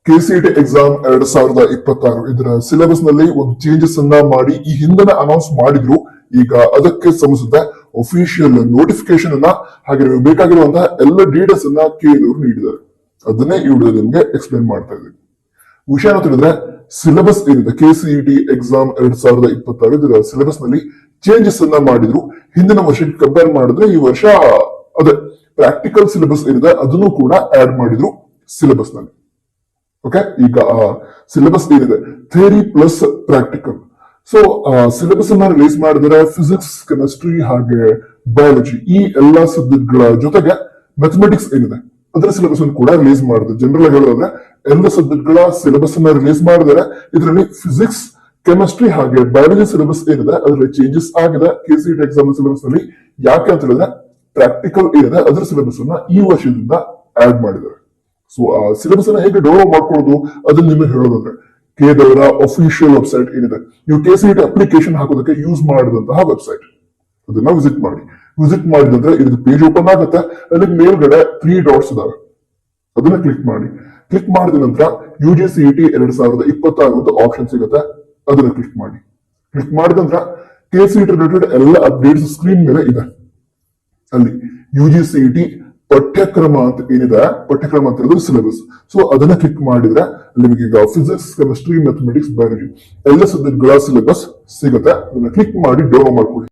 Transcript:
KCET exam 2026 ಇದರ syllabus ನಲ್ಲಿ ಒಂದು ಚೇಂಜಸ್ ಅನ್ನ ಮಾಡಿ ಈ ಹಿಂದೆನೆ ಅನೌನ್ಸ್ ಮಾಡಿದ್ರು. ಈಗ ಅದಕ್ಕೆ ಸಂಬಂಧಿಸಿದ ಅಫಿಷಿಯಲ್ ನೋಟಿಫಿಕೇಶನ್ ಅನ್ನ ಹಾಗೆ ಬೇಕಾಗಿರುವಂತಹ ಎಲ್ಲ ಡೀಟೇಲ್ಸ್ ಅನ್ನ ಕೇಳಿದವರು ನೀಡಿದ್ದಾರೆ. ಅದನ್ನೇ ಈ ವಿಡಿಯೋ ನಿಮ್ಗೆ ಎಕ್ಸ್ಪ್ಲೈನ್ ಮಾಡ್ತಾ ಇದ್ದೀನಿ. ವಿಷಯ ತಿಳಿದ್ರೆ ಸಿಲೆಬಸ್ ಏನಿದೆ KCET ಎಕ್ಸಾಮ್ 2026 ಇದರ ಸಿಲೆಬಸ್ ನಲ್ಲಿ ಚೇಂಜಸ್ ಅನ್ನ ಮಾಡಿದ್ರು. ಹಿಂದಿನ ವರ್ಷಕ್ಕೆ ಕಂಪೇರ್ ಮಾಡಿದ್ರೆ ಈ ವರ್ಷ ಅದೇ ಪ್ರಾಕ್ಟಿಕಲ್ ಸಿಲೆಬಸ್ ಏನಿದೆ ಅದನ್ನು ಕೂಡ ಆಡ್ ಮಾಡಿದ್ರು ಸಿಲೆಬಸ್ ನಲ್ಲಿ. ಓಕೆ, ಈಗ ಸಿಲೆಬಸ್ ಏನಿದೆ theory plus practical. So syllabus ಅನ್ನ ರಿಲೀಸ್ ಮಾಡಿದರೆ ಫಿಸಿಕ್ಸ್, ಕೆಮಿಸ್ಟ್ರಿ ಹಾಗೆ ಬಯಾಲಜಿ ಈ ಎಲ್ಲಾ ಸಬ್ಜೆಕ್ಟ್ ಗಳ ಜೊತೆಗೆ ಮ್ಯಾಥಮೆಟಿಕ್ಸ್ ಏನಿದೆ ಅದರ ಸಿಲೆಬಸ್ ಅನ್ನು ಕೂಡ ರಿಲೀಸ್ ಮಾಡಿದೆ. ಜನರಲ್ ಆಗಿ ಹೇಳೋದ್ರೆ ಎಲ್ಲ ಸಬ್ಜೆಕ್ಟ್ ಗಳ ಸಿಲೆಬಸ್ ಅನ್ನ ರಿಲೀಸ್ ಮಾಡಿದರೆ ಇದರಲ್ಲಿ ಫಿಸಿಕ್ಸ್, ಕೆಮಿಸ್ಟ್ರಿ ಹಾಗೆ ಬಯಾಲಜಿ ಸಿಲೆಬಸ್ ಏನಿದೆ ಅದರಲ್ಲಿ ಚೇಂಜಸ್ ಆಗಿದೆ. KCET ಎಕ್ಸಾಮ್ ಸಿಲೆಬಸ್ ನಲ್ಲಿ ಯಾಕೆ ಅಂತ ಹೇಳಿದ್ರೆ ಪ್ರಾಕ್ಟಿಕಲ್ ಏನಿದೆ ಅದರ ಸಿಲೆಬಸ್ ಅನ್ನ ಈ ವರ್ಷದಿಂದ ಆಡ್ ಮಾಡಿದ್ದಾರೆ. ಸೊ ಆ ಸಿಲೆಬಸ್ ಅನ್ನ ಹೇಗೆ ಡೌನ್ಲೋಡ್ ಮಾಡ್ಕೊಳ್ಳೋದು ಅದನ್ನ ನಿಮಗೆ ಹೇಳೋದಂದ್ರೆ ಕೇದವರ ಅಫಿಷಿಯಲ್ ವೆಬ್ಸೈಟ್ ಏನಿದೆ, ನೀವು KCET ಅಪ್ಲಿಕೇಶನ್ ಹಾಕೋದಕ್ಕೆ ಯೂಸ್ ಮಾಡಿದಂತಹ ವೆಬ್ಸೈಟ್, ಅದನ್ನ ವಿಸಿಟ್ ಮಾಡಿ. ವಿಸಿಟ್ ಮಾಡಿದಂದ್ರೆ ಇದ್ರ ಪೇಜ್ ಓಪನ್ ಆಗುತ್ತೆ. ಅಲ್ಲಿ ಮೇಲ್ಗಡೆ 3 ಡಾಟ್ಸ್ ಇದಾವೆ, ಅದನ್ನ ಕ್ಲಿಕ್ ಮಾಡಿ. ಕ್ಲಿಕ್ ಮಾಡಿದ ನಂತರ UGCET 2026 ಅಂತ ಆಪ್ಷನ್ ಸಿಗುತ್ತೆ, ಅದನ್ನ ಕ್ಲಿಕ್ ಮಾಡಿ. ಕ್ಲಿಕ್ ಮಾಡಿದ ನಂತರ KCET ರಿಲೇಟೆಡ್ ಎಲ್ಲ ಅಪ್ಡೇಟ್ಸ್ ಸ್ಕ್ರೀನ್ ಮೇಲೆ ಇದೆ. ಅಲ್ಲಿ UGCET ಪಠ್ಯಕ್ರಮ ಅಂತ ಏನಿದೆ, ಪಠ್ಯಕ್ರಮ ಅಂತ ಇರೋದು ಸಿಲೆಬಸ್. ಸೊ ಅದನ್ನ ಕ್ಲಿಕ್ ಮಾಡಿದ್ರೆ ನಿಮಗೆ ಈಗ ಫಿಸಿಕ್ಸ್, ಕೆಮಿಸ್ಟ್ರಿ, ಮ್ಯಾಥಮೆಟಿಕ್ಸ್, ಬಯಾಲಜಿ ಎಲ್ಲ ಸಬ್ಜೆಕ್ಟ್ ಗಳ ಸಿಲೆಬಸ್ ಸಿಗುತ್ತೆ. ಅದನ್ನ ಕ್ಲಿಕ್ ಮಾಡಿ ಡೌನ್ಲೋಡ್ ಮಾಡ್ಕೊಳ್ಳಿ.